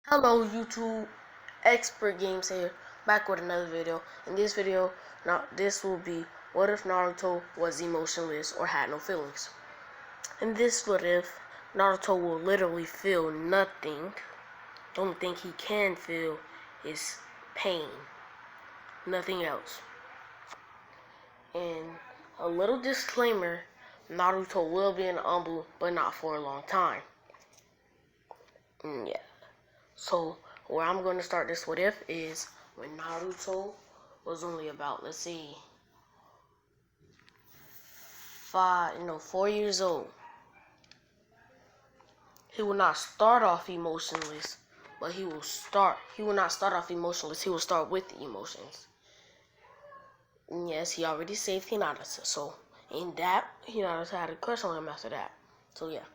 Hello YouTube, Expert Games here, back with another video. In this video, this will be what if Naruto was emotionless or had no feelings. In this what if, Naruto will literally feel nothing. The only thing he can feel is pain, nothing else. And a little disclaimer, Naruto will be an Anbu, but not for a long time. Yeah. So where I'm going to start this what if is when Naruto was only about, let's see, 4 years old. He will not start off emotionless, but he will not start off emotionless, he will start with the emotions. And yes, he already saved Hinata, so in that, Hinata had a crush on him after that. So yeah,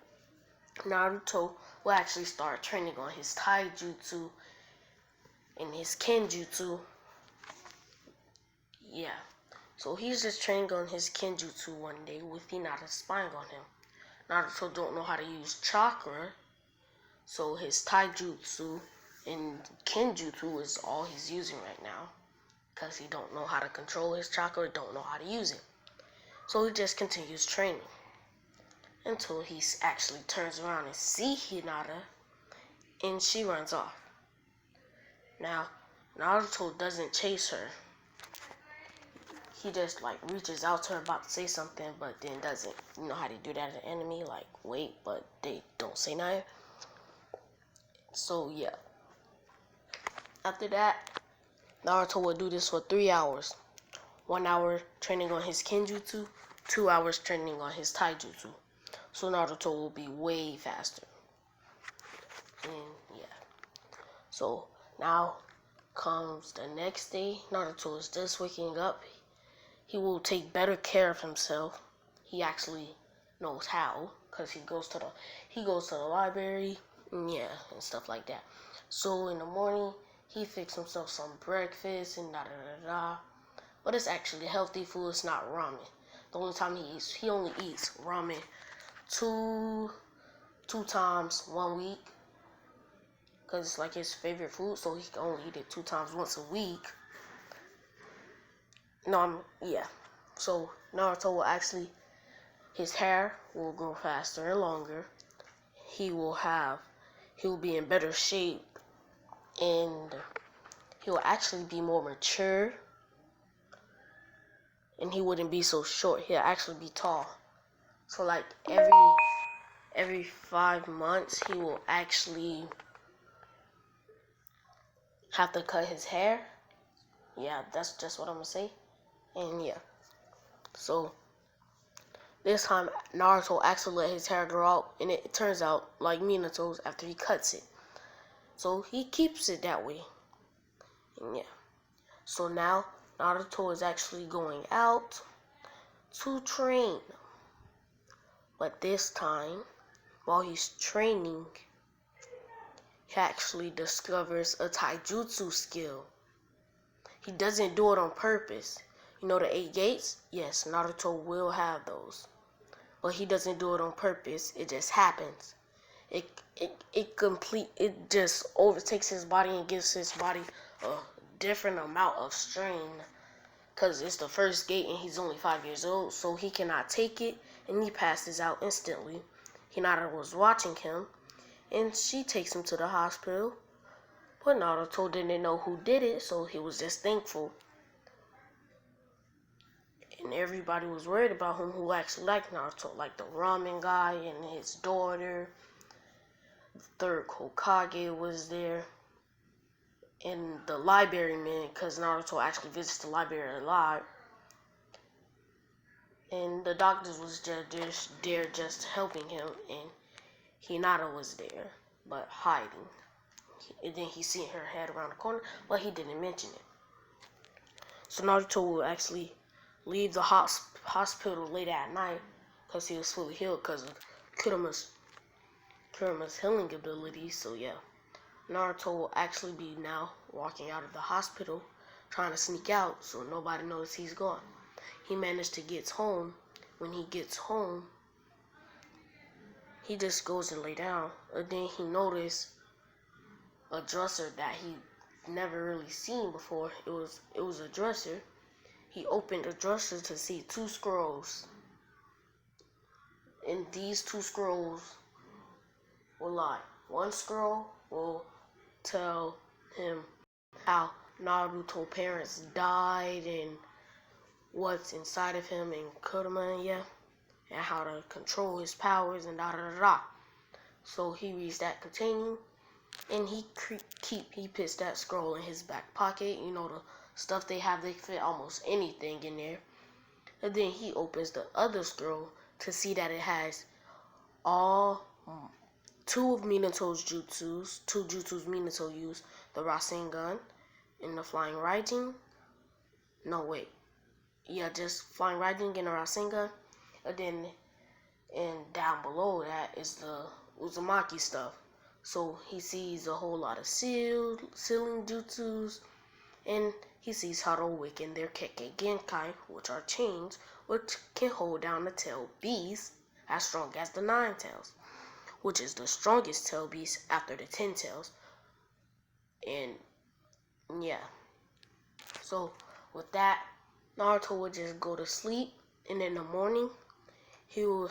Naruto will actually start training on his taijutsu and his kenjutsu. Yeah. So he's just training on his kenjutsu one day with Hinata spying on him. Naruto don't know how to use chakra, so his taijutsu and kenjutsu is all he's using right now, because he don't know how to control his chakra, don't know how to use it. So he just continues training until he actually turns around and sees Hinata, and she runs off. Now, Naruto doesn't chase her. He just reaches out to her about to say something, but then doesn't. You know how they do that as an enemy, wait, but they don't say nothing. So yeah. After that, Naruto will do this for 3 hours. 1 hour training on his kenjutsu, 2 hours training on his taijutsu. So Naruto will be way faster. And yeah. So now comes the next day. Naruto is just waking up. He will take better care of himself. He actually knows how, because he goes to the library, and stuff like that. So in the morning, he fixed himself some breakfast and da. But it's actually healthy food. It's not ramen. The only time he only eats ramen two times 1 week, because it's like his favorite food. So he can only eat it 2 times once a week. So Naruto will actually, his hair will grow faster and longer. He will be in better shape, and he will actually be more mature. And he wouldn't be so short. He'll actually be tall. So every 5 months, he will actually have to cut his hair. Yeah, that's just what I'm gonna say. And yeah. So this time, Naruto actually let his hair grow out, and it turns out like Minato's after he cuts it. So he keeps it that way. And yeah. So now, Naruto is actually going out to train. But this time, while he's training, he actually discovers a taijutsu skill. He doesn't do it on purpose. You know the 8 gates? Yes, Naruto will have those. But he doesn't do it on purpose. It just happens. It just overtakes his body and gives his body a different amount of strain. Because it's the first gate and he's only 5 years old. So he cannot take it and he passes out instantly. Hinata was watching him and she takes him to the hospital. But Naruto didn't know who did it, so he was just thankful. And everybody was worried about him who actually liked Naruto, like the ramen guy and his daughter. The third Hokage was there. And the library man, because Naruto actually visits the library a lot. And the doctors was just there just helping him, and Hinata was there, but hiding. And then he seen her head around the corner, but he didn't mention it. So Naruto will actually leave the hospital late at night because he was fully healed because of Kurama's healing abilities. So yeah, Naruto will actually be now walking out of the hospital, trying to sneak out so nobody knows he's gone. He managed to get home. When he gets home, he just goes and lay down. And then he noticed a dresser that he never really seen before. It was a dresser. He opened the dresser to see 2 scrolls. And these 2 scrolls will lie. One scroll will tell him how Naruto's parents died and what's inside of him and Kurama, and how to control his powers and da da da da. So he reads that containing, and he puts that scroll in his back pocket. You know, the stuff they have, they fit almost anything in there. And then he opens the other scroll to see that it has all 2 of Minato's jutsus, 2 jutsus Minato used, the Rasengan and the flying raijin. No, wait. Yeah, just flying raijin and the Rasengan. And down below that is the Uzumaki stuff. So he sees a whole lot of sealing jutsus, and he sees how to awaken their Kekkei Genkai, which are chains, which can hold down the tail beast as strong as the 9 tails, which is the strongest tail beast after the 10 tails. And yeah, so with that, Naruto would just go to sleep, and in the morning he would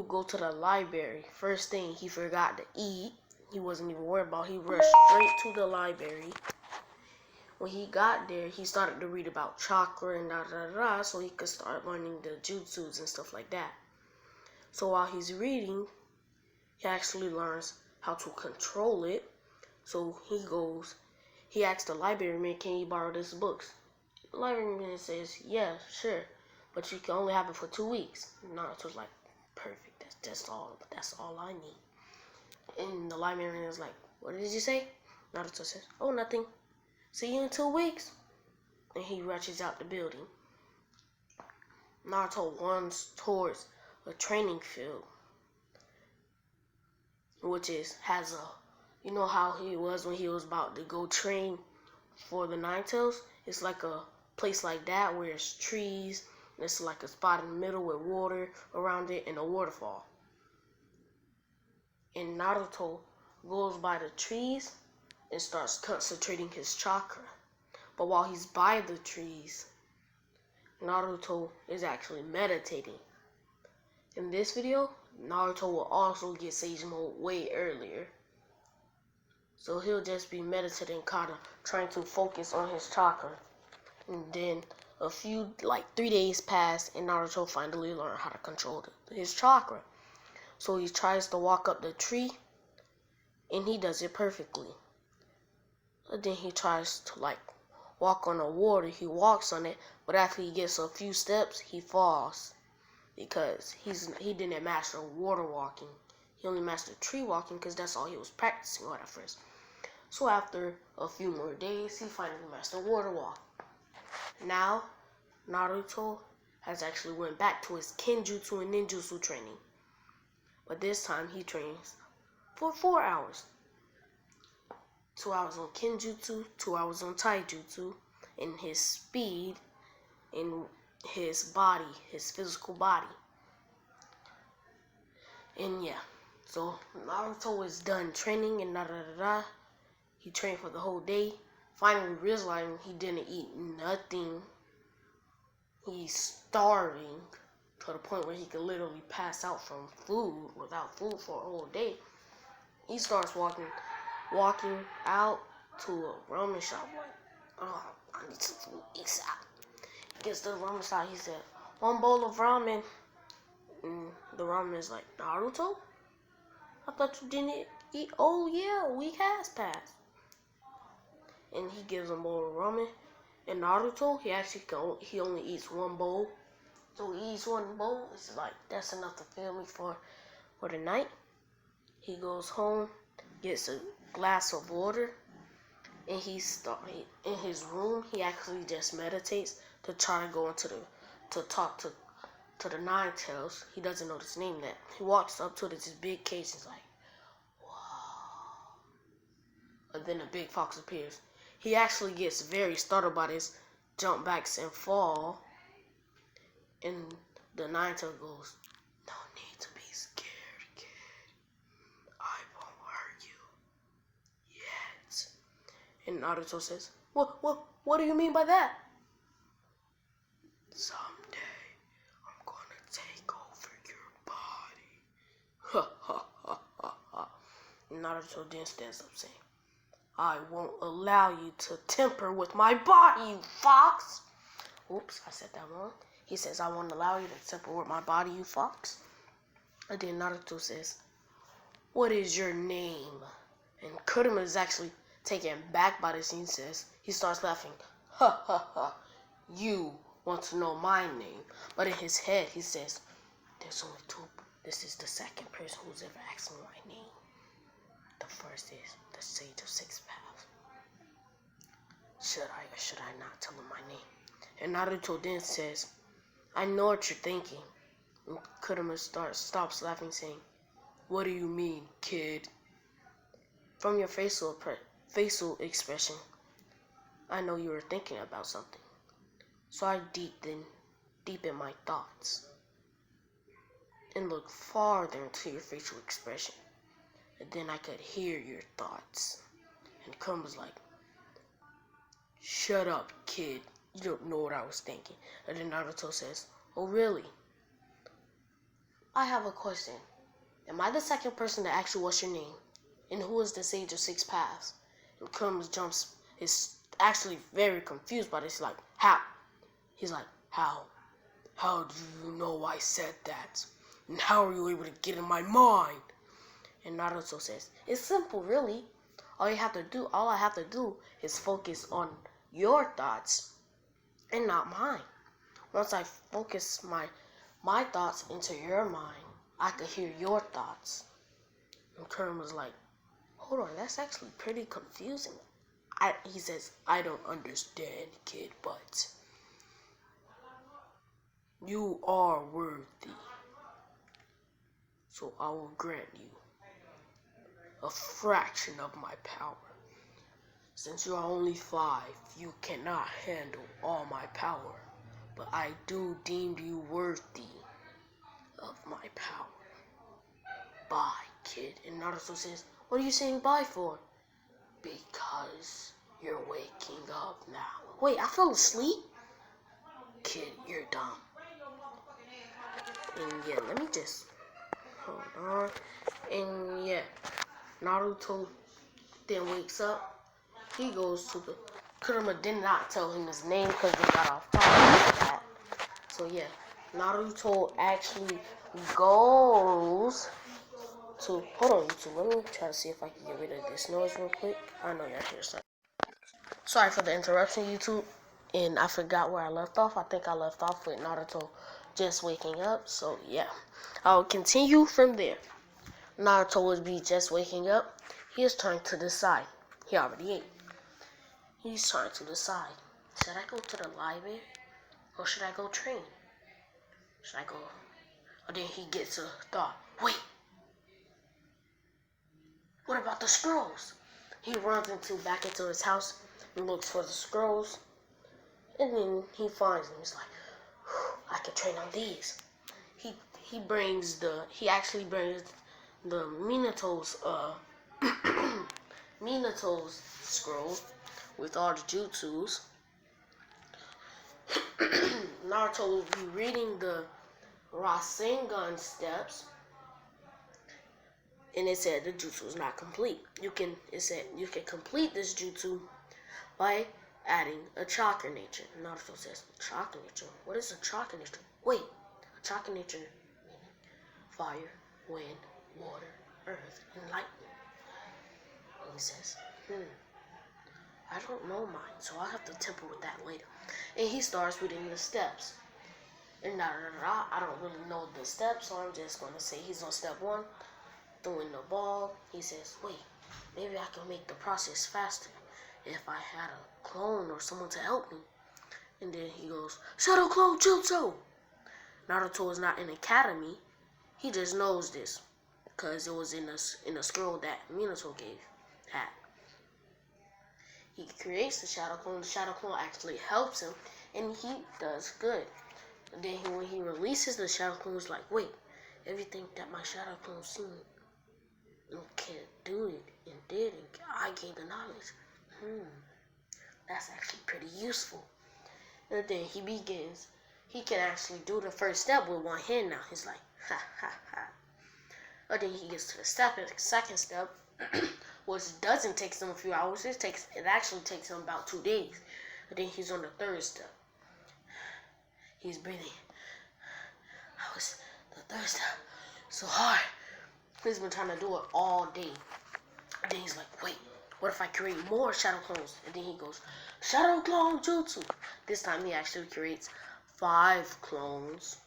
go to the library. First thing, he forgot to eat. He wasn't even worried about. He rushed straight to the library. When he got there, he started to read about chakra and da da da, so he could start learning the jutsus and stuff like that. So while he's reading, he actually learns how to control it. So he asks the librarian, "Can you borrow this books?" The librarian says, "Yeah, sure, but you can only have it for 2 weeks." Naruto's like, "Perfect. That's all I need." And the librarian is like, "What did you say?" Naruto says, "Oh, nothing. See you in 2 weeks." And he rushes out the building. Naruto runs towards a training field, which has a, you know how he was when he was about to go train for the 9 tails? It's like a place like that where it's trees, and it's like a spot in the middle with water around it and a waterfall. And Naruto goes by the trees and starts concentrating his chakra. But while he's by the trees, Naruto is actually meditating. In this video, Naruto will also get Sage Mode way earlier. So he'll just be meditating, kind of trying to focus on his chakra. And then 3 days pass, and Naruto finally learned how to control his chakra. So he tries to walk up the tree, and he does it perfectly. And then he tries to walk on the water. He walks on it, but after he gets a few steps, he falls because he didn't master water walking. He only mastered tree walking because that's all he was practicing on at first. So after a few more days, he finally mastered water walk. Now, Naruto has actually went back to his kenjutsu and ninjutsu training. But this time he trains for 4 hours. 2 hours on kenjutsu, 2 hours on taijutsu, and his speed in his body, his physical body. And yeah, so Naruto is done training and da da da da. He trained for the whole day, finally realizing he didn't eat nothing. He's starving to the point where he could literally pass out from food, without food for a whole day. He starts walking out to a ramen shop, like, "Oh, I need some food ASAP." He gets to the ramen shop, he said, "1 bowl of ramen." And the ramen is like, "Naruto? I thought you didn't eat." "Oh yeah, a week has passed." And he gives him a bowl of ramen. And Naruto, he only eats 1 bowl. So he eats 1 bowl. It's like, that's enough to fill me for the night. He goes home, gets a glass of water, and in his room. He actually just meditates to try to go to talk to the 9 tails. He doesn't know his name yet. He walks up to this big cage. He's like, "Wow!" And then a big fox appears. He actually gets very startled by this, jump backs and fall. And the 9 tail goes, "No need to be scared, kid. I won't hurt you." And Naruto says, what do you mean by that? Someday, I'm gonna take over your body. Ha ha ha ha ha. Naruto then stands up saying, I won't allow you to temper with my body, you fox. Oops, I said that wrong. He says, I won't allow you to temper with my body, you fox. And then Naruto says, what is your name? And Kurama is actually taken back by this. He starts laughing. Ha ha ha. You want to know my name. But in his head, he says, there's only two. This is the second person who's ever asked me my name. The first is the Sage of Six Paths. Should I or should I not tell him my name? And Naruto then says, I know what you're thinking. And Kurama stops laughing, saying, what do you mean, kid? From your facial expression, I know you were thinking about something. So I deepen my thoughts and look farther into your facial expression. And then I could hear your thoughts. And Kurama's like, shut up, kid. You don't know what I was thinking. And then Naruto says, oh, really? I have a question. Am I the second person to ask you what's your name? And who is the Sage of Six Paths? And Kurama is actually very confused by this. He's like, how? He's like, how? How do you know I said that? And how are you able to get in my mind? And Naruto says, it's simple, really. All I have to do is focus on your thoughts and not mine. Once I focus my thoughts into your mind, I could hear your thoughts. And Kurama's like, hold on, that's actually pretty confusing. He says, I don't understand, kid, but you are worthy. So I will grant you a fraction of my power. Since you are only 5, you cannot handle all my power. But I do deem you worthy of my power. Bye, kid. And Naruto says, what are you saying bye for? Because you're waking up now. Wait, I fell asleep? Kid, you're dumb. And yeah, let me just hold on. And yeah, Naruto then wakes up. He goes to the Kurama did not tell him his name because they got off that. So yeah, Naruto actually goes to, hold on YouTube, let me try to see if I can get rid of this noise real quick. I know y'all hear something. Sorry for the interruption, YouTube. And I forgot where I left off. I think I left off with Naruto just waking up. So yeah, I'll continue from there. Naruto would be just waking up. He is trying to decide. He already ate. He's trying to decide. Should I go to the library or should I go train? Should I go? Or then he gets a thought. Wait. What about the scrolls? He runs back into his house and looks for the scrolls. And then he finds them. He's like, I can train on these. He actually brings the Minato's scroll with all the jutsus. Naruto will be reading the Rasengan steps, and it said the jutsu is not complete. It said you can complete this jutsu by adding a chakra nature. Naruto says, chakra nature? What is a chakra nature? Wait, a chakra nature meaning fire, wind, water, earth, and lightning. And he says, I don't know mine, so I'll have to temper with that later. And he starts reading the steps. And I don't really know the steps, so I'm just going to say he's on step 1, throwing the ball. He says, wait, maybe I can make the process faster if I had a clone or someone to help me. And then he goes, Shadow Clone Jutsu! Naruto is not in academy. He just knows this because it was in a scroll that Minato had. He creates the Shadow Clone. The Shadow Clone actually helps him, and he does good. And then when he releases the Shadow Clone, he's like, wait, everything that my Shadow Clone seen and can do it and did, and I gained the knowledge. That's actually pretty useful. And then he can actually do the first step with one hand now. He's like, ha ha ha. And then he gets to the second step, which doesn't take him a few hours. It actually takes him about 2 days. And then he's on the third step. He's breathing. I was the third step so hard. He's been trying to do it all day. And then he's like, wait, what if I create more shadow clones? And then he goes, shadow clone jutsu. This time he actually creates 5 clones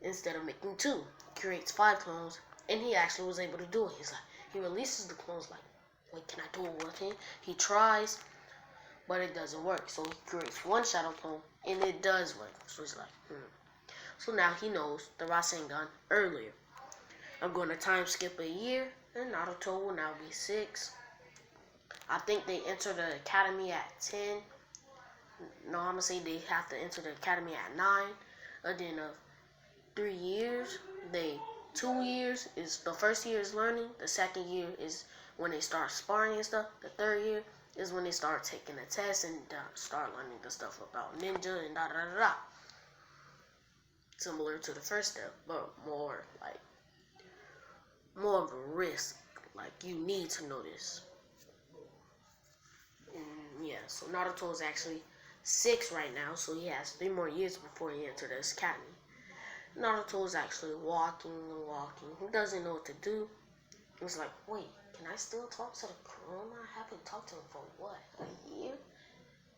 instead of making 2. He creates 5 clones, and he actually was able to do it. He's like, he releases the clones like, wait, can I do it with him? He tries, but it doesn't work. So he creates 1 shadow clone, and it does work. So he's like, So now he knows the Rasengan earlier. I'm going to time skip a year, and Naruto will now be 6. I think they enter the academy at 10. No, I'm going to say they have to enter the academy at 9. And then 3 years, 2 years is the first year is learning. The second year is when they start sparring and stuff. The third year is when they start taking the test and start learning the stuff about ninja and da da da da. Similar to the first step, but more of a risk. Like, you need to know this. So Naruto is actually 6 right now, so he has 3 more years before he enters this academy. Naruto is actually walking and walking. He doesn't know what to do. He's like, wait, can I still talk to the Kurama? I haven't talked to him for what, a year?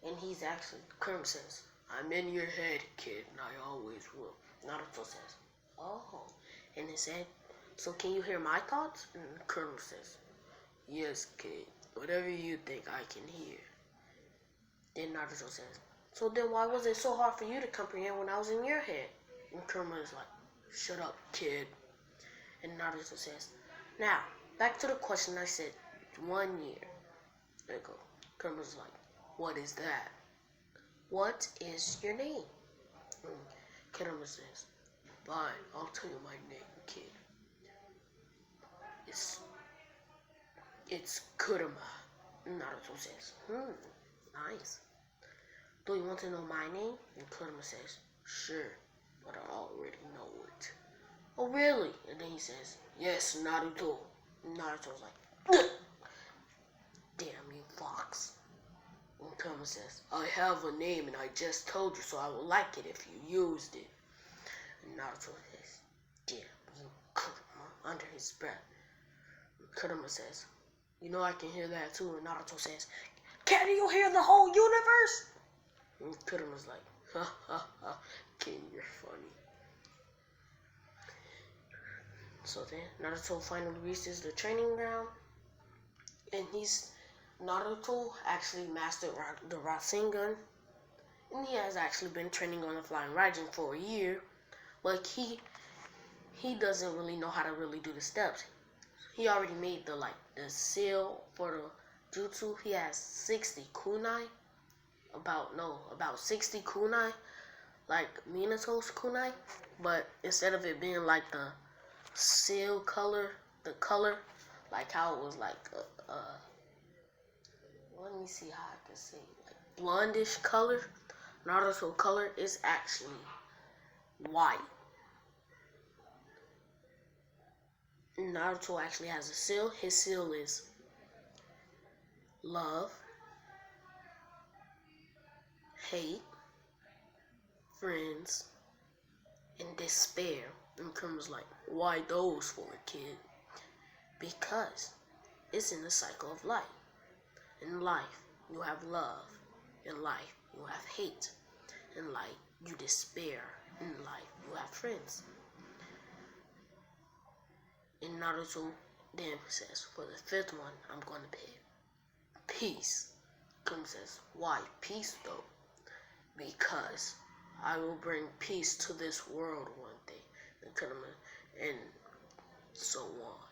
And he's actually, Kurama says, I'm in your head, kid, and I always will. Naruto says, oh. And he said, so can you hear my thoughts? And Kurama says, yes, kid, whatever you think I can hear. Then Naruto says, so then why was it so hard for you to comprehend when I was in your head? And Kurama is like, shut up, kid. And Naruto says, now, back to the question I said, 1 year ago. Kurama's like, what is that? What is your name? And Kurama says, fine, I'll tell you my name, kid. It's Kurama. And Naruto says, nice. Do you want to know my name? And Kurama says, sure, but I already know it. Oh, really? And then he says, yes, Naruto. And Naruto's like, damn you, fox. And Kurama says, I have a name and I just told you, so I would like it if you used it. And Naruto says, damn you, Kurama, under his breath. And Kurama says, you know I can hear that too. And Naruto says, can you hear the whole universe? And Kurama's like, ha ha ha, kid, you're funny. So then Naruto finally reaches the training ground, and Naruto actually mastered the Rasengan, and he has actually been training on the flying raijin for a year, but he doesn't really know how to really do the steps. He already made the seal for the jutsu. He has 60 kunai, about 60 kunai, like Minato's kunai, but instead of it being like the seal color, like how it was like let me see how I can say, like blondish color. Naruto color is actually white. Naruto actually has a seal. His seal is love, hate, friends, and despair. And Kurama's like, why those for, kid? Because it's in the cycle of life. In life, you have love. In life, you have hate. In life, you despair. In life, you have friends. And Naruto then says, for the 5th one, I'm going to pick peace. Kurama says, why peace though? Because I will bring peace to this world one day. And so on.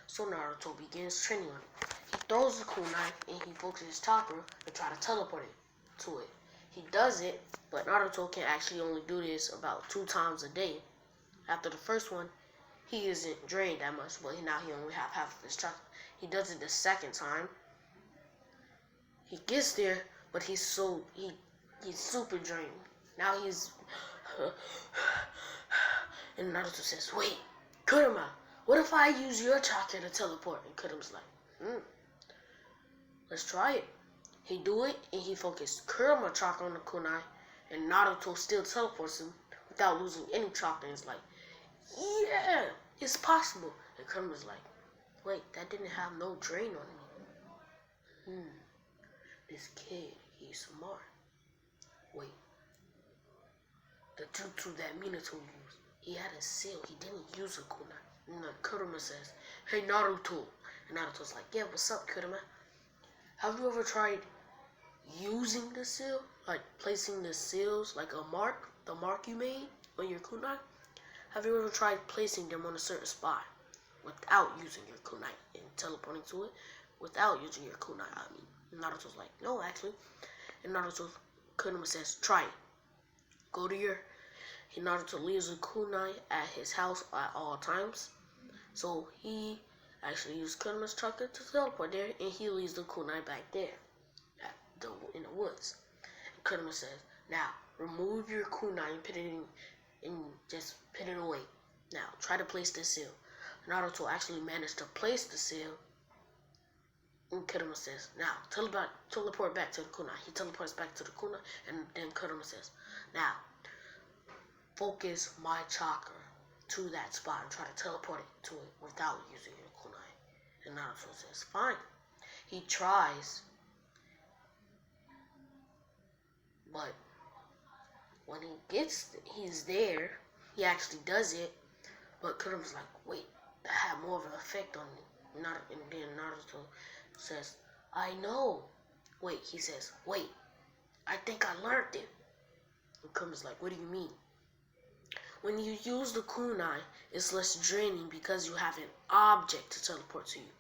So Naruto begins training on it. He throws the kunai and he focuses his chakra to try to teleport it to it. He does it, but Naruto can actually only do this about 2 times a day. After the first one, he isn't drained that much, but now he only has half of his chakra. He does it the second time, He gets there, but he's super drained. Now he's and Naruto says, "Wait, Kurama, what if I use your chakra to teleport?" And Kurama's like, let's try it. He do it, and he focused Kurama chakra on the kunai, and Naruto still teleports him without losing any chakra. And it's like, yeah, it's possible. And Kurama's like, wait, that didn't have no drain on me. This kid, he's smart. Wait, the jutsu that Minato used, he had a seal. He didn't use a kunai. And then Kurama says, "Hey Naruto," and Naruto's like, "Yeah, what's up, Kurama? Have you ever tried using the seal, like placing the seals, like a mark, the mark you made on your kunai? Have you ever tried placing them on a certain spot without using your kunai and teleporting to it without using your kunai?" I mean, and Naruto's like, "No, actually." And Kurama says, "Try it. Go to your." Naruto leaves a kunai at his house at all times, so he actually used Kurama's chakra to teleport there, and he leaves the kunai back there in the woods. And Kurama says, "Now remove your kunai and put it in, and just put it away. Now try to place the seal." Naruto actually managed to place the seal. And Kurama says, "Now teleport back to the kunai." He teleports back to the kunai, and then Kurama says, "Now focus my chakra to that spot and try to teleport it to it without using your kunai." And Naruto says, "Fine." He tries, but when he's there, he actually does it. But Kurama's like, "Wait, that had more of an effect on me." And then Naruto says, "I know." He says, "Wait, I think I learned it." And Kurama's like, "What do you mean?" When you use the kunai, it's less draining because you have an object to teleport to you.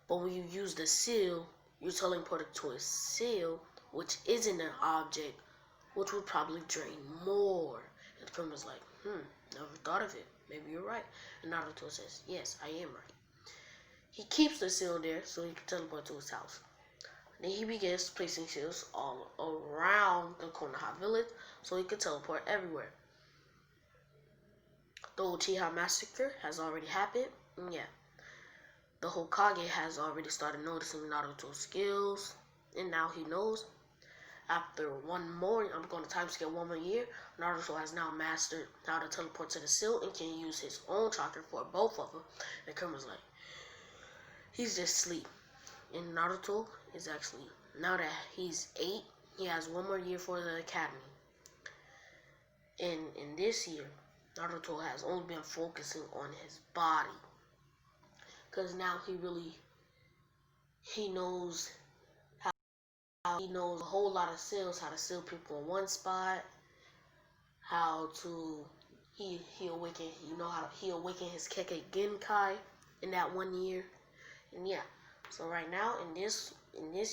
But when you use the seal, you're teleporting to a seal, which isn't an object, which would probably drain more. And Kurama's like, never thought of it. Maybe you're right. And Naruto says, "Yes, I am right." He keeps the seal there so he can teleport to his house. Then he begins placing seals all around the Konoha village so he can teleport everywhere. The Uchiha massacre has already happened. Yeah. The Hokage has already started noticing Naruto's skills, and now he knows. After I'm going to time skip 1 more year, Naruto has now mastered how to teleport to the seal and can use his own chakra for both of them. And Kurama's like, he's just asleep. And Naruto is actually, now that he's 8, he has 1 more year for the academy. And in this year, Naruto has only been focusing on his body. Because now he knows a whole lot of seals, how to seal people in one spot, how to, he awaken his Kekkei Genkai in that 1 year. And yeah, so right now in this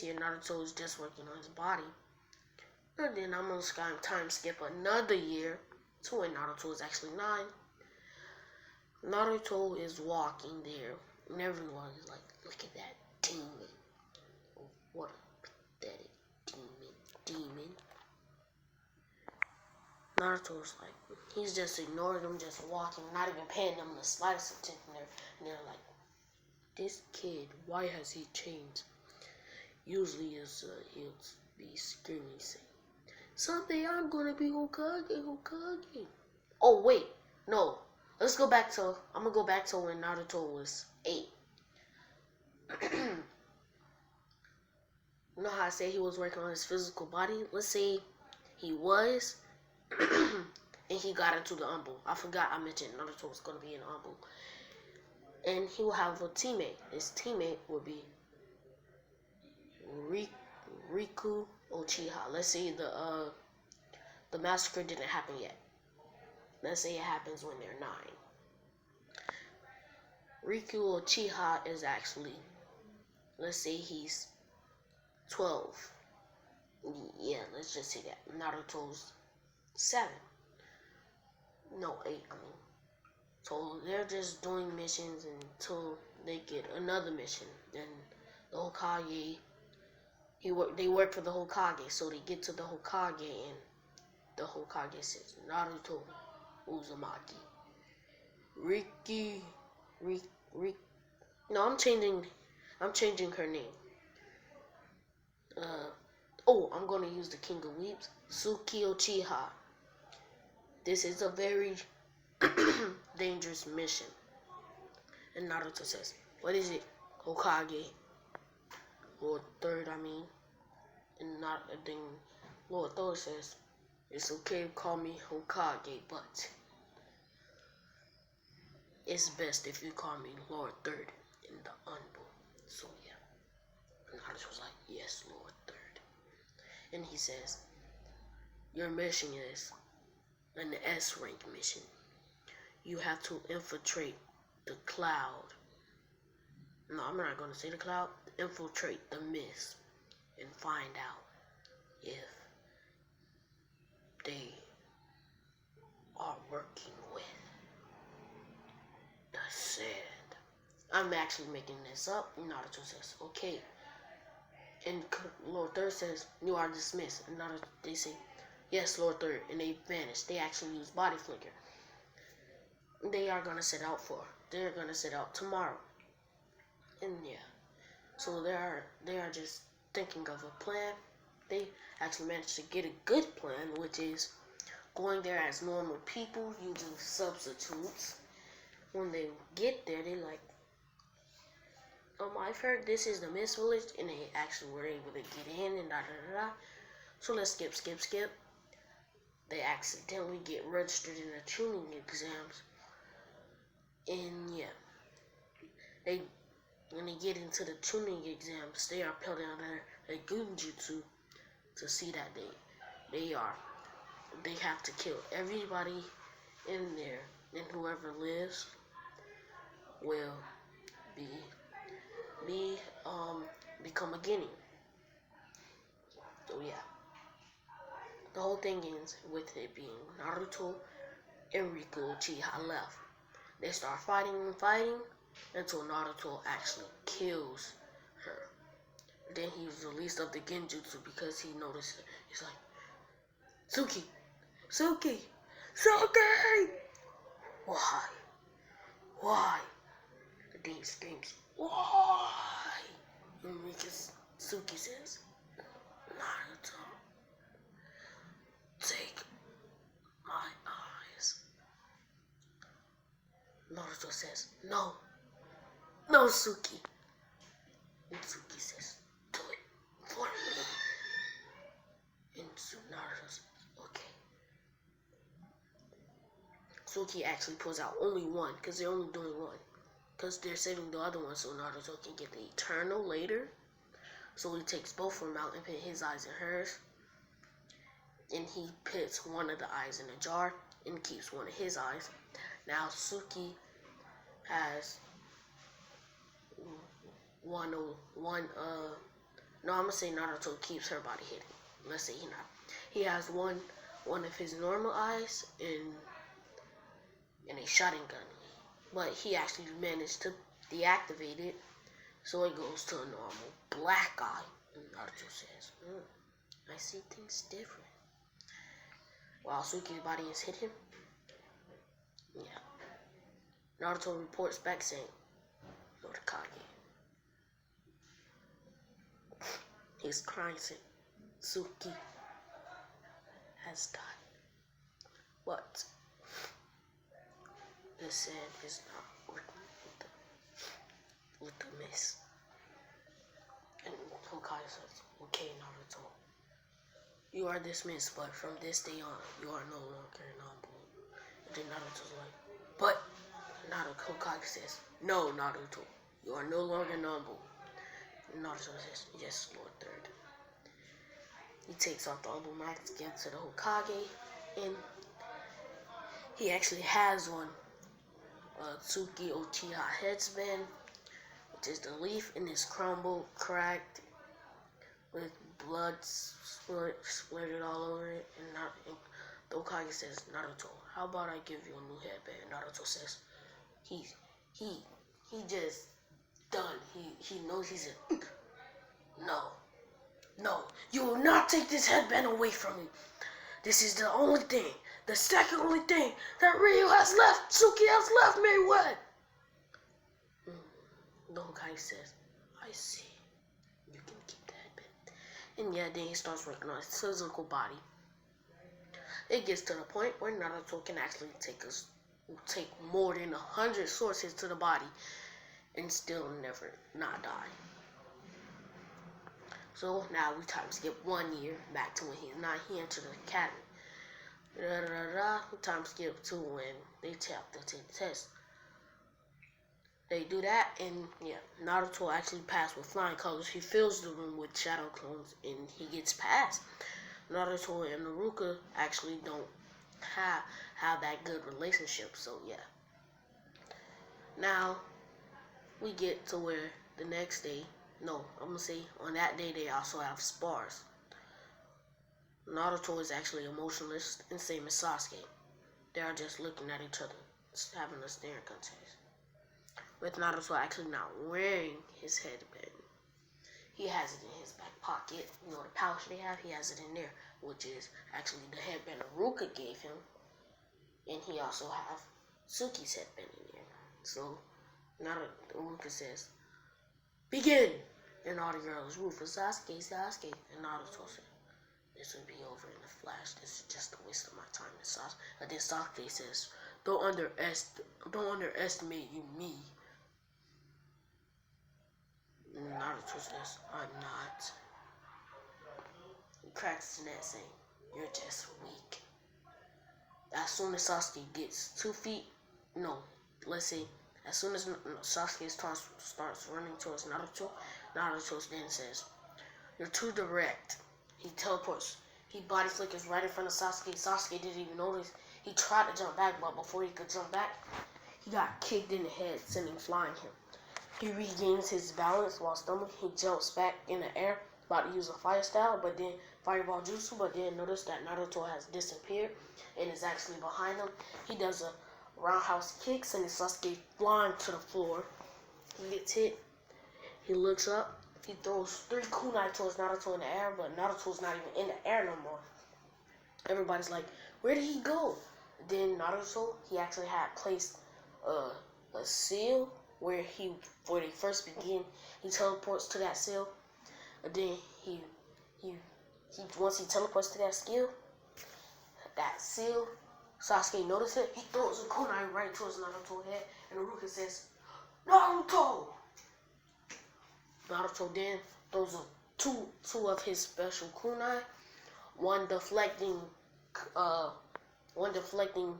year, Naruto is just working on his body. And then I'm going to time skip another year to when Naruto is actually 9. Naruto is walking there, and everyone is like, "Look at that demon. What a pathetic demon." Naruto's like, he's just ignoring them, just walking, not even paying them the slightest attention there. And they're like, "This kid, why has he changed?" Usually he'll be screaming, saying, "Someday I'm gonna be Hokage." Oh wait, no. I'm gonna go back to when Naruto was 8. You know how I say he was working on his physical body? Let's say he was, and he got into the Umble. I forgot I mentioned Naruto was gonna be in Umble. And he will have a teammate. His teammate would be Riku Uchiha. Let's say the massacre didn't happen yet. Let's say it happens when they're 9. Riku Uchiha is actually, let's say he's 12. Yeah, let's just say that. Naruto's 7. No, 8, I mean. So they're just doing missions until they get another mission. Then the Hokage They work for the Hokage, so they get to the Hokage, and the Hokage says, Naruto Uzumaki. Riki, Rick. No, I'm changing her name. I'm gonna use the King of Weeps, Suki Uchiha. This is a very dangerous mission. And Naruto says, what is it, Hokage? Lord Third, I mean. And then Lord Third says, it's okay to call me Hokage, but it's best if you call me Lord Third in the Unbo. So yeah. And Naruto was like, yes, Lord Third. And he says, your mission is an S rank mission. You have to infiltrate the cloud. No, I'm not going to say the cloud. Infiltrate the mist and find out if they are working with the sand. I'm actually making this up. Naruto says, okay. And Lord Third says, you are dismissed. And Naruto, they say, yes, Lord Third. And they vanish. They actually use body flicker. They're gonna set out tomorrow. And yeah. So they are just thinking of a plan. They actually managed to get a good plan, which is going there as normal people using substitutes. When they get there, they like, I've heard this is the Mist Village, and they actually were able to get in and da. So let's skip. They accidentally get registered in the Chunin exams. And yeah, when they get into the Chunin exams, they are put under a Gunjutsu to see that they have to kill everybody in there, and whoever lives will become a guinea. So yeah, the whole thing ends with it being Naruto and Riku Uchiha left. They start fighting until Naruto actually kills her. Then he's released of the Genjutsu because he noticed it. He's like, Suki! Why? And then he screams, why? And Suki says, Naruto, take my eyes. Naruto says, no, Suki. And Suki says, do it for me. And Naruto says, okay. Suki actually pulls out only one, because they're only doing one. Because they're saving the other one so Naruto can get the Eternal later. So he takes both of them out and put his eyes in hers. And he puts one of the eyes in a jar and keeps one of his eyes. Now Suki has I'm gonna say Naruto keeps her body hidden. Let's say he has one of his normal eyes in a Sharingan. But he actually managed to deactivate it, so it goes to a normal black eye. And Naruto says, I see things different. While Suki's body is hidden, yeah. Naruto reports back saying, Hokage. He's crying saying, Suki has died. But the sand is not working with the mist. And Hokage says, okay, Naruto, you are dismissed, but from this day on, you are no longer Naruto. And then Naruto's like, but Hokage says, no, Naruto, you are no longer Naruto. And Naruto says, yes, Lord Third. He takes off the elbow mask, gives to the Hokage, and he actually has one. Tsuki Uchiha headsband, which is the leaf in his crumbled, cracked, with blood splurted all over it. And the Hokage says, Naruto, how about I give you a new headband? Naruto says, he just done. He knows he's no. You will not take this headband away from me. This is the only thing, the second only thing that Ryu has left, Suki has left me with. The Hokage says, I see. You can keep the headband. And yeah, then he starts working on his physical body. It gets to the point where Naruto can actually take more than 100 sword hits to the body and still never not die. So now we time skip 1 year back to when he entered the academy. We time skip to when they have to take the test. They do that, and yeah, Naruto actually passed with flying colors. He fills the room with shadow clones, and he gets passed. Naruto and Naruto actually don't have that good relationship, so yeah. Now, we get to where the next day, no, I'm going to say on that day they also have spars. Naruto is actually emotionless, and same as Sasuke. They are just looking at each other, having a staring contest. With Naruto actually not wearing his headband. He has it in his back pocket. You know the pouch they have? He has it in there, which is actually the headband Naruto gave him. And he also have Suki's headband in there. So, Naruto says, begin! And all the girls root for Sasuke. And Naruto said, this will be over in a flash. This is just a waste of my time. And then Sasuke says, don't underestimate me. Naruto says, I'm not. He cracks his neck saying, you're just weak. As soon as Sasuke gets 2 feet, as soon as Sasuke starts running towards Naruto, Naruto then says, you're too direct. He teleports. He body flickers right in front of Sasuke. Sasuke didn't even notice. He tried to jump back, but before he could jump back, he got kicked in the head, sending flying him. He regains his balance while stumbling. He jumps back in the air, about to use a fire style, but then fireball jutsu, but then notice that Naruto has disappeared and is actually behind him. He does a roundhouse kick, sending Sasuke flying to the floor. He gets hit. He looks up. He throws 3 kunai towards Naruto in the air, but Naruto's not even in the air no more. Everybody's like, where did he go? Then Naruto, he actually had placed a seal where they first begin. He teleports to that seal, and then once he teleports to that seal, Sasuke notices it. He throws a kunai right towards Naruto's head, and Naruto says, Naruto! Naruto then throws two of his special kunai, one deflecting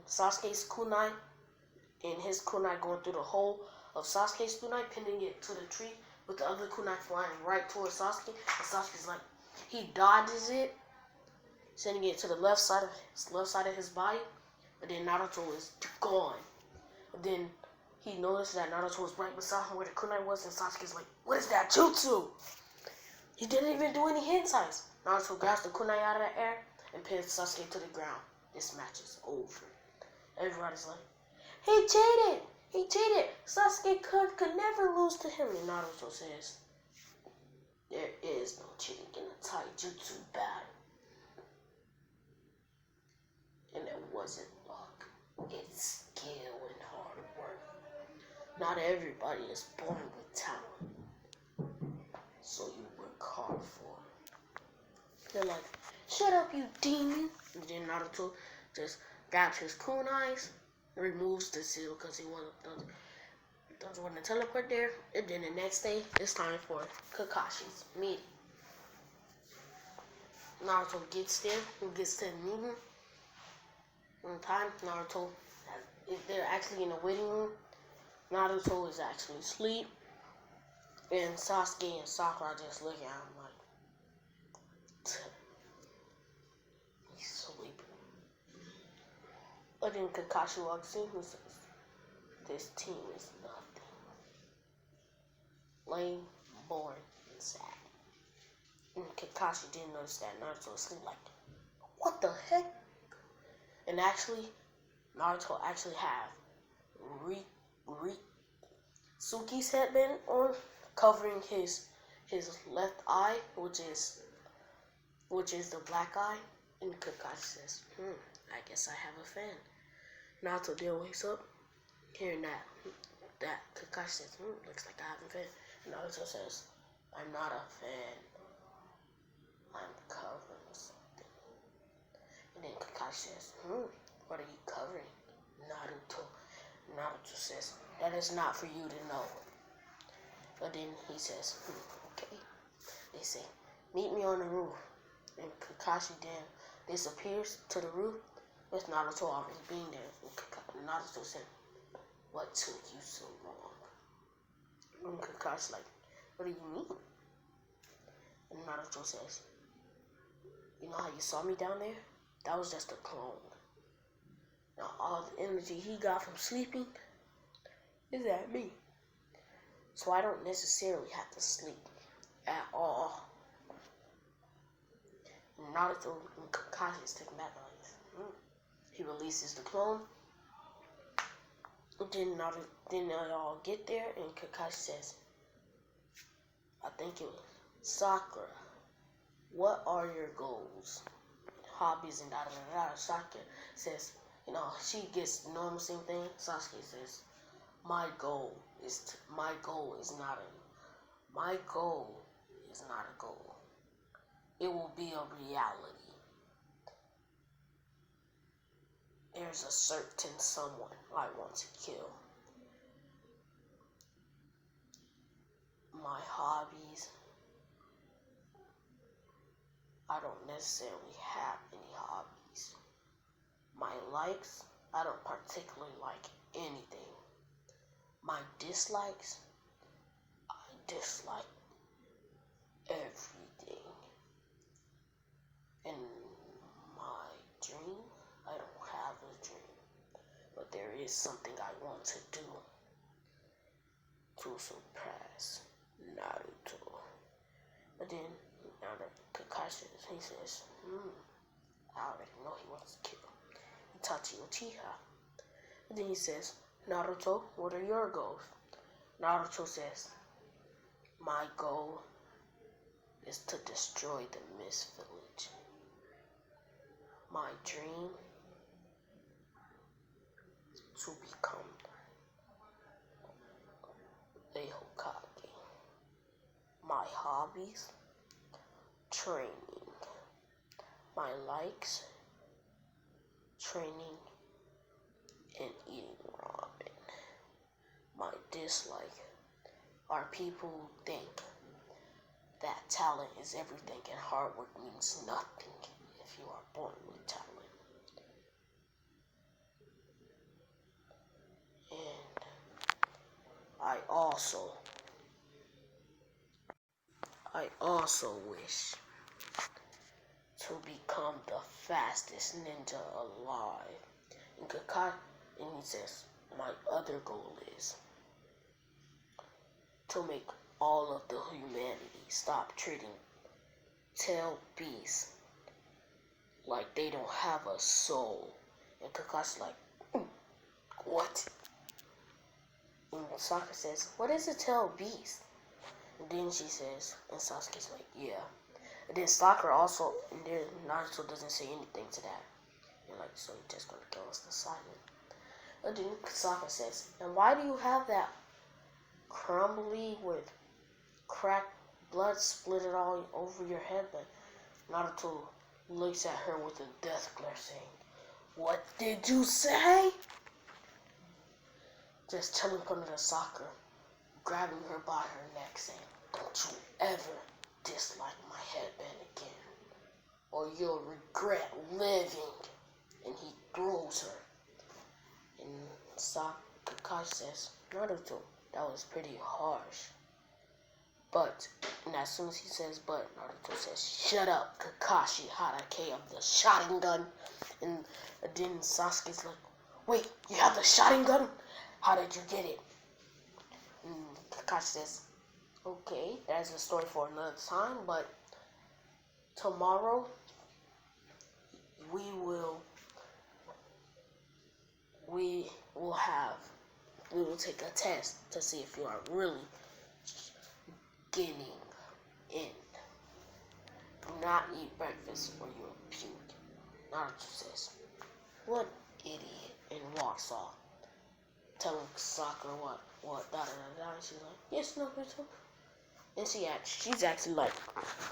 Sasuke's kunai, and his kunai going through the hole of Sasuke's kunai, pinning it to the tree, with the other kunai flying right towards Sasuke. And Sasuke's like, he dodges it, sending it to the left side of his body, and then Naruto is gone. And then he noticed that Naruto was right beside him where the kunai was, and Sasuke's like, what is that jutsu? He didn't even do any hentais. Naruto grabs the kunai out of the air and pins Sasuke to the ground. This match is over. Everybody's like, he cheated! He cheated! Sasuke could never lose to him. And Naruto says, there is no cheating in a taijutsu battle. And it wasn't luck. It's skill and hard work. Not everybody is born with talent. So you work hard for it. They're like, shut up, you demon. And then Naruto just grabs his kunais, removes the seal because he doesn't want to teleport there. And then the next day, it's time for Kakashi's meeting. Naruto gets there. He gets to the meeting. On time, they're actually in the waiting room. Naruto is actually asleep. And Sasuke and Sakura just looking at him like, he's sleeping. But then Kakashi walks in and says, this team is nothing. Lame, boring, and sad. And Kakashi didn't notice that Naruto was asleep, like, what the heck? And actually, Naruto actually have Suki's headband on, covering his left eye, which is which is the black eye. And Kakashi says, I guess I have a fan. Naruto then wakes up, hearing that Kakashi says, looks like I have a fan. And Naruto says, I'm not a fan. I'm covering something. And then Kakashi says, what are you covering? Naruto. Naruto says, that is not for you to know. But then he says, okay. They say, meet me on the roof. And Kakashi then disappears to the roof with Naruto already being there. And Naruto said, what took you so long? And Kakashi's like, what do you mean? And Naruto says, you know how you saw me down there? That was just a clone. Now all the energy he got from sleeping is at me. So I don't necessarily have to sleep at all. And Naruto and Kakashi is taken back like this. He releases the clone. Then they all get there and Kakashi says, I think it was Sakura. What are your goals, hobbies, and da da da da? Sakura says, she gets the normal same thing. Sasuke says, my goal is not a goal. It will be a reality. There's a certain someone I want to kill. My hobbies, I don't necessarily have any hobbies. My likes, I don't particularly like anything. My dislikes, I dislike everything. And my dream, I don't have a dream. But there is something I want to do to surpass Naruto. But then, now that Kakashi, he says, I already know he wants to kill Itachi Uchiha. And then he says, Naruto, what are your goals? Naruto says, my goal is to destroy the Mist Village. My dream, to become a Hokage. My hobbies, training. My likes, training and eating ramen. My dislike are people who think that talent is everything and hard work means nothing if you are born with talent. And I also wish to become the fastest ninja alive. And Kakashi, and he says, my other goal is to make all of the humanity stop treating tail beasts like they don't have a soul. And Kakashi's like, what? And Sakura says, what is a tail beast? And then she says, and Sasuke's like, yeah. And then Sakura also, and then Naruto doesn't say anything to that. And like, so you're just gonna kill us the silent. And then Sakura says, and why do you have that crumbly with cracked blood splattered all over your head? But Naruto looks at her with a death glare saying, what did you say? Just telling her to Sakura, grabbing her by her neck saying, don't you ever dislike my headband again, or you'll regret living. And he throws her. And Kakashi says, Naruto, that was pretty harsh. But, and as soon as he says but, Naruto says, shut up, Kakashi Hatake of the Sharingan. And then Sasuke's like, wait, you have the Sharingan? How did you get it? And Kakashi says, okay, that's a story for another time, but tomorrow we will take a test to see if you are really getting in. not eat breakfast or you'll puke. Naruto says, what idiot, and walks off, telling Sakura what, and she's like, yes, Naruto. And she's actually like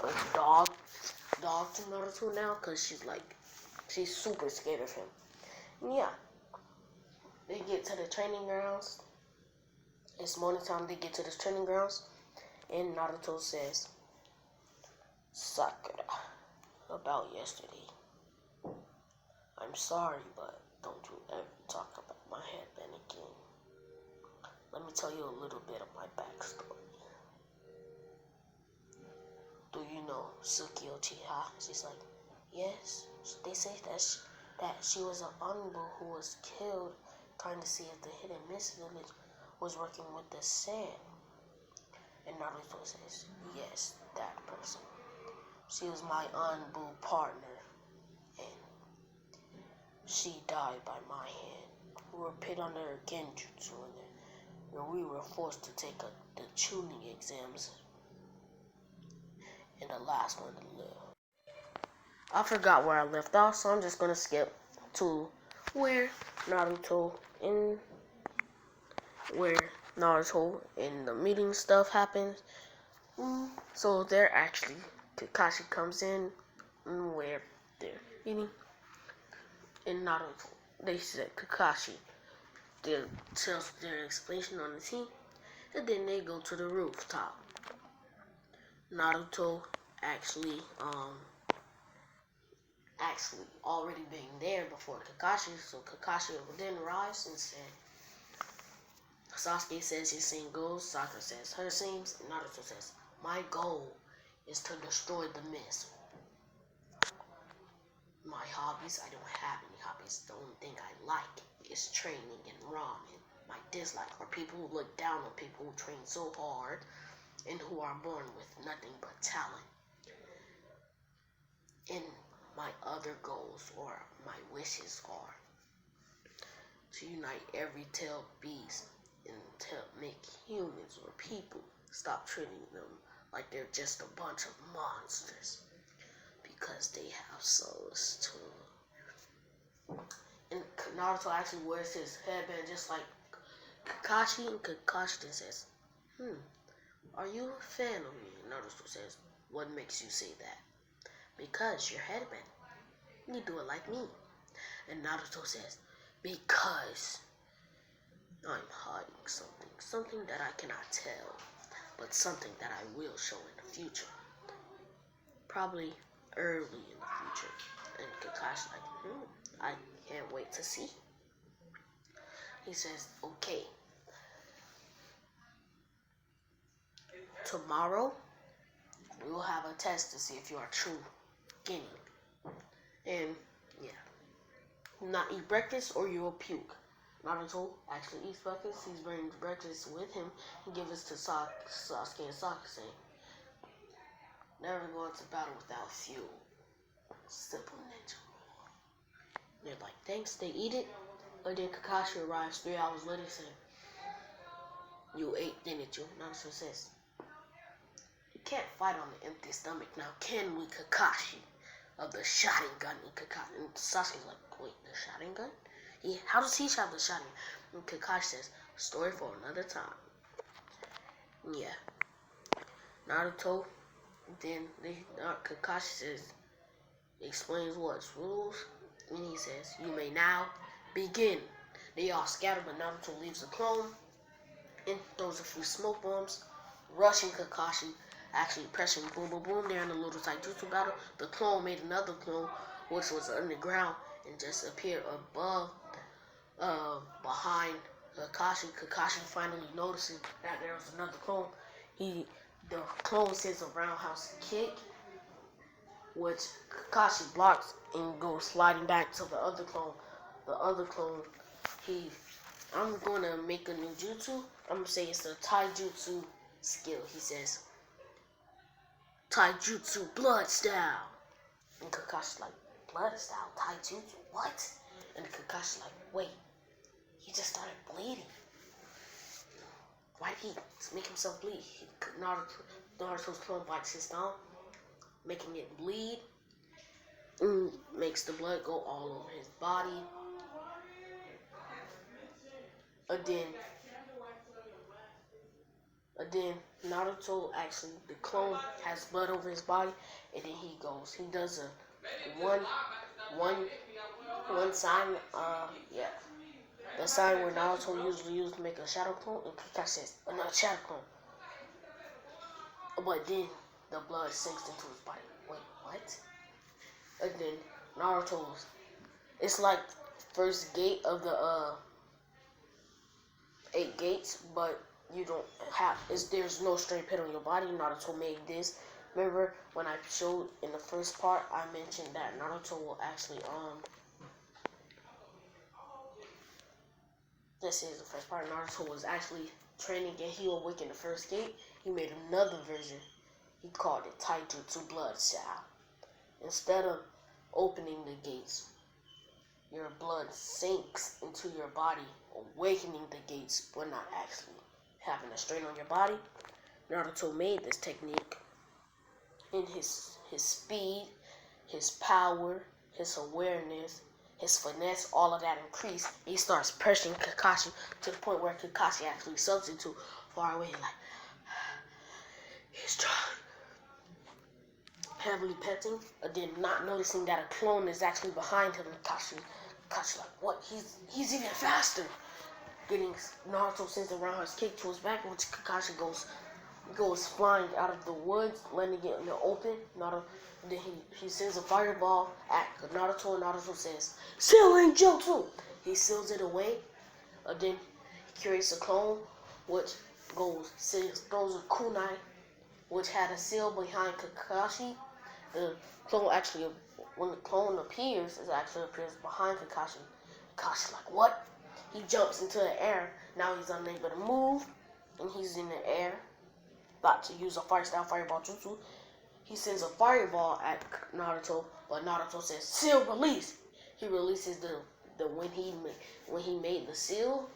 a dog to Naruto now, because she's super scared of him. And yeah, they get to the training grounds. It's morning time, they get to the training grounds, and Naruto says, Sakura, about yesterday. I'm sorry, but don't you ever talk about my headband again. Let me tell you a little bit of my backstory. Do you know Suki Uchiha? She's like, yes. They say that she was an Anbu who was killed trying to see if the hidden mist village was working with the sand. And Naruto says, yes, that person. She was my Anbu partner. She died by my hand. We were put under a genjutsu and we were forced to take the Chunin exams. And the last one to live. I forgot where I left off, so I'm just gonna skip to where Naruto and the meeting stuff happens. So they're actually, Kakashi comes in where they're meeting. And Naruto, they said Kakashi tells their explanation on the team, and then they go to the rooftop. Naruto actually already being there before Kakashi, so Kakashi then arrives and said, Sasuke says his scene goes, Sakura says her scenes, and Naruto says, my goal is to destroy the mist. My hobbies, I don't have any hobbies. The only thing I like is training and ramen. My dislike are people who look down on people who train so hard and who are born with nothing but talent. And my other goals or my wishes are to unite every tailed beast and to make humans or people stop treating them like they're just a bunch of monsters. Because they have souls too. And Naruto actually wears his headband just like Kakashi, and Kakashi then says, are you a fan of me? And Naruto says, what makes you say that? Because your headband. You do it like me. And Naruto says, because I'm hiding something that I cannot tell, but something that I will show in the future. Probably early in the future. And Kakashi's like, I can't wait to see. He says, okay. Tomorrow, we will have a test to see if you are true Genin. And, yeah. Not eat breakfast or you will puke. Naruto actually eats breakfast. He's bringing breakfast with him and gives it to Sasuke and Sakura, saying, never go into battle without fuel. Simple ninja rule. They're like, thanks, they eat it. But then Kakashi arrives 3 hours later saying, you ate, didn't you? Naruto says, you can't fight on an empty stomach now, can we, Kakashi? Of the Sharingan and Kakashi. And Sasuke's like, wait, the Sharingan? Yeah, how does he have the Sharingan? And Kakashi says, story for another time. Yeah. Naruto, then Kakashi says, explains what's rules, and he says, you may now begin. They all scatter, but Naruto leaves the clone and throws a few smoke bombs, rushing Kakashi, actually pressing boom boom boom. They're in a little taijutsu battle. The clone made another clone, which was underground, and just appeared above, behind Kakashi. Kakashi finally noticing that there was another clone. The clone sends a roundhouse kick, which Kakashi blocks and goes sliding back to the other clone. The other clone, I'm going to make a new jutsu. I'm going to say it's a taijutsu skill. He says, taijutsu blood style. And Kakashi's like, blood style, taijutsu, what? And Kakashi's like, wait, he just started bleeding. Why did he make himself bleed? Naruto's clone bites his thumb. making it bleed, and makes the blood go all over his body. And then Naruto actually, the clone has blood over his body, and then he does a one sign, the sign where Naruto usually used to make a shadow clone, and Kakashi says another shadow clone. But then the blood sinks into his body. Wait, what? And then Naruto's, it's like first gate of the 8 gates, but you don't have, there's no straight pit on your body. Naruto made this. Remember when I showed in the first part, I mentioned that Naruto will actually, this is the first part. Naruto was actually training and he awakened the first gate. He made another version. He called it Taijutsu Blood Style. Instead of opening the gates, your blood sinks into your body, awakening the gates, but not actually having a strain on your body. Naruto made this technique in his speed, his power, his awareness, his finesse, all of that increased. He starts pressuring Kakashi to the point where Kakashi actually substitute far away, like he's trying, heavily petting, and then not noticing that a clone is actually behind him. Kakashi like, what? He's even faster. Getting Naruto sends a roundhouse kick to his back, which Kakashi goes flying out of the woods, landing it in the open. Then he sends a fireball at Naruto, and Naruto says, "Sealing Jutsu!" He seals it away, and then he creates a clone, which throws a kunai, which had a seal behind Kakashi. The clone actually, when the clone appears, it actually appears behind Kakashi. Kakashi's like, what? He jumps into the air. Now he's unable to move, and he's in the air, about to use a fire-style fireball jutsu. He sends a fireball at Naruto, but Naruto says, "Seal release." He releases the when he made the seal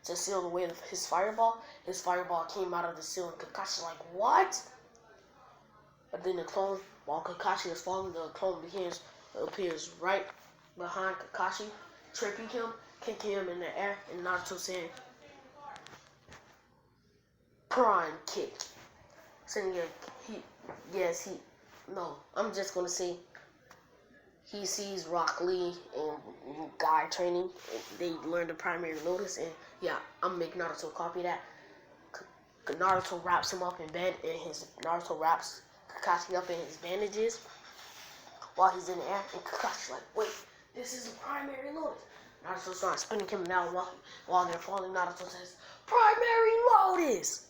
to seal the way of his fireball. His fireball came out of the seal, and Kakashi's like, what? But then the clone, while Kakashi is falling, the clone appears right behind Kakashi, tripping him, kicking him in the air, and Naruto saying, "Prime kick." Saying, I'm just gonna say he sees Rock Lee and Guy training. They learn the primary lotus, and I'm making Naruto copy that. Naruto wraps him up in bed, and Naruto wraps Kakashi up in his bandages while he's in the air, and Kakashi's like, wait, this is a primary lotus. Naruto starts spinning him down while they're falling. Naruto says, "Primary lotus!"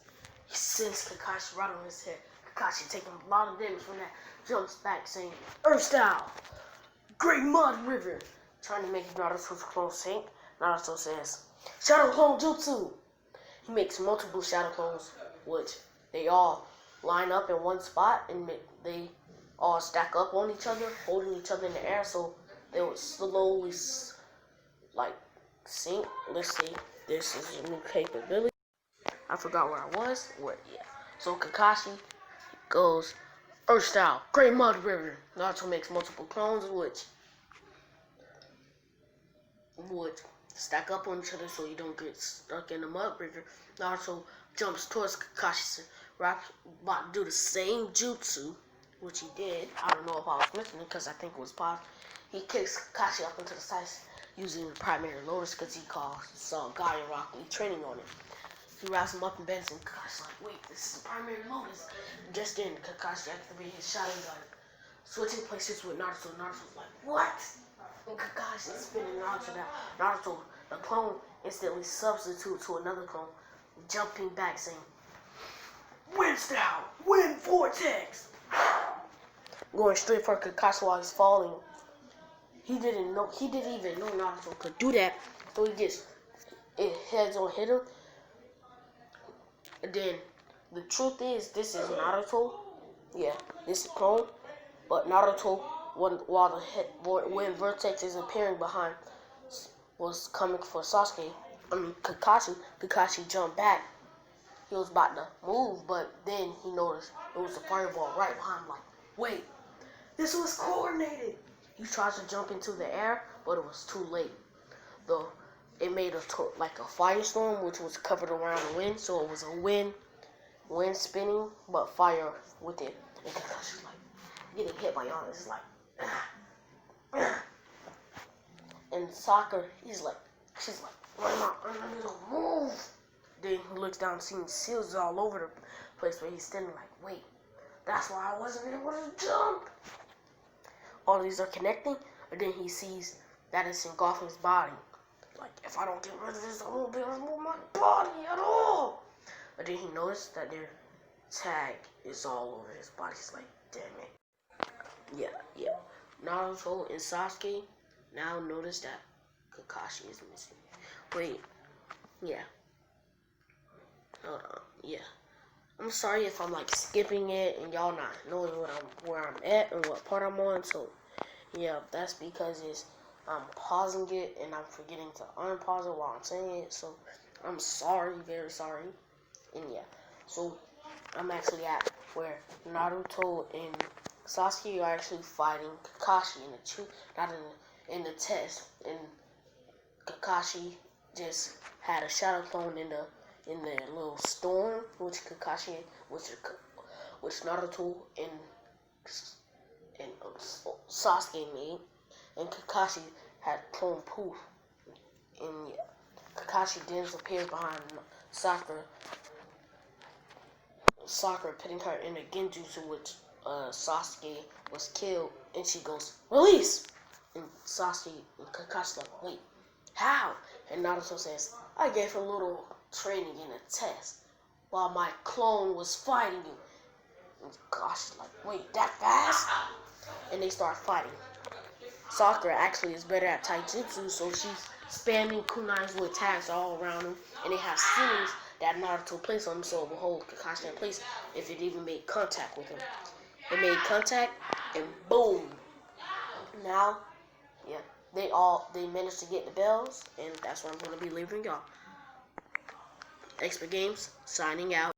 He sends Kakashi right on his head. Kakashi taking a lot of damage from that, jumps back saying, "Earth style, Great Mud River," trying to make Naruto's clone sink. Naruto says, "Shadow Clone Jutsu." He makes multiple shadow clones, which they all line up in one spot, and they all stack up on each other, holding each other in the air, so they would slowly sink. Let's see, this is a new capability. I forgot where I was. So Kakashi goes, "Earth style, Great Mud River." Naruto makes multiple clones, which would stack up on each other so you don't get stuck in the mud river. Naruto jumps towards Kakashi, about to do the same jutsu, which he did. I don't know if I was missing it because I think it was paused. He kicks Kakashi up into the sides using the primary lotus because he saw Guy and Rock Lee training on it. He wraps him up in bed, and Kakashi's like, wait, this is the primary lotus. Just then, Kakashi activated his Sharingan, switching places with Naruto. Naruto's like, what? And Kakashi's spinning Naruto down. Naruto, the clone, instantly substitutes to another clone, jumping back, saying, "Wind style, wind vortex." Going straight for Kakashi while he's falling. He didn't even know Naruto could do that, so it heads on hit him. And then the truth is, this is Naruto. This is clone. But Naruto, while the wind vortex is appearing behind, was coming for Sasuke. Kakashi jumped back. He was about to move, but then he noticed it was a fireball right behind him. Like, wait, this was coordinated. He tries to jump into the air, but it was too late. Though it made like a firestorm, which was covered around the wind, so it was a wind spinning, but fire with it. And Kakashi's like getting hit by Yana. It's like, and Sakura, she's like, running out, move. Then he looks down, seeing seals all over the place where he's standing. Like, wait, that's why I wasn't able to jump. All these are connecting, and then he sees that it's engulfing his body. Like, if I don't get rid of this, I won't be able to move my body at all. And then he noticed that their tag is all over his body. He's like, damn it. Yeah. Naruto and Sasuke now notice that Kakashi is missing. Wait, yeah. Hold on, yeah. I'm sorry if I'm like skipping it and y'all not knowing where I'm at and what part I'm on. So yeah, that's because I'm pausing it and I'm forgetting to unpause it while I'm saying it. So I'm sorry, very sorry. And yeah, so I'm actually at where Naruto and Sasuke are actually fighting Kakashi in the test. And Kakashi just had a shadow clone in the little storm, which Naruto and Sasuke made, and Kakashi had clone poof, and yeah, Kakashi disappears behind Sakura, putting her in a genjutsu, which Sasuke was killed, and she goes, release! And Sasuke and Kakashi like, wait, how? And Naruto says, I gave her a little training in a test while my clone was fighting you. And Kakashi's like, wait, that fast? And they start fighting. Sakura actually is better at taijutsu, so she's spamming kunais with tags all around him, and it has ceilings that Naruto placed on him, so it will hold Kakashi in place if it even made contact with him. It made contact, and boom! Now, yeah, they managed to get the bells, and that's where I'm going to be leaving y'all. Expert Games, signing out.